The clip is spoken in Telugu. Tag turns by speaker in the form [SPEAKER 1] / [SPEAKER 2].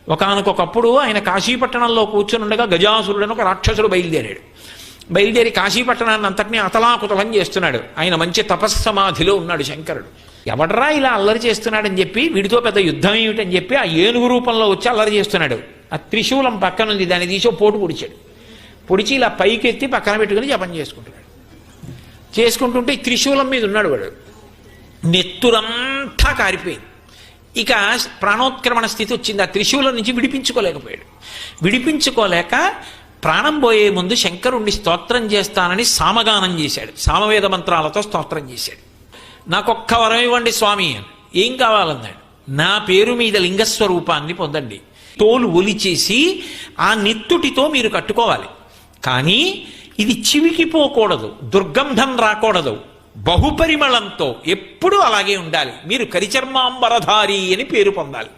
[SPEAKER 1] ఒకానొకప్పుడు ఆయన కాశీపట్టణంలో కూర్చుని ఉండగా గజాసురుడని ఒక రాక్షసుడు బయలుదేరి కాశీపట్టణాన్ని అంతటినీ అతలాకుతలం చేస్తున్నాడు. ఆయన మంచి తపస్సమాధిలో ఉన్నాడు శంకరుడు. ఎవడరా ఇలా అల్లరి చేస్తున్నాడని చెప్పి, వీడితో పెద్ద యుద్ధం ఏమిటని చెప్పి ఆ ఏనుగు రూపంలో వచ్చి అల్లరి చేస్తున్నాడు. ఆ త్రిశూలం పక్కనుంది, దాన్ని తీసి పోటు పొడిచి ఇలా పైకెత్తి పక్కన పెట్టుకుని జపం చేసుకుంటుంటే ఈ త్రిశూలం మీద ఉన్నాడు వాడు. నెత్తురంతా కారిపోయింది. ఇక ప్రాణోత్క్రమణ స్థితి వచ్చింది. ఆ త్రిశూలం నుంచి విడిపించుకోలేక ప్రాణం పోయే ముందు శంకరుణ్ణి స్తోత్రం చేస్తానని సామగానం చేశాడు. సామవేద మంత్రాలతో స్తోత్రం చేశాడు. నాకొక్క వరం ఇవ్వండి స్వామి అని. ఏం కావాలన్నాడు. నా పేరు మీద లింగస్వరూపాన్ని పొందండి. తోలు ఒలిచేసి ఆ నెత్తుటితో మీరు కట్టుకోవాలి. కానీ ఇది చివికిపోకూడదు, దుర్గంధం రాకూడదు, బహుపరిమళంతో ఎప్పుడూ అలాగే ఉండాలి. మీరు కరిచర్మాంబరధారి అని పేరు పొందాలి.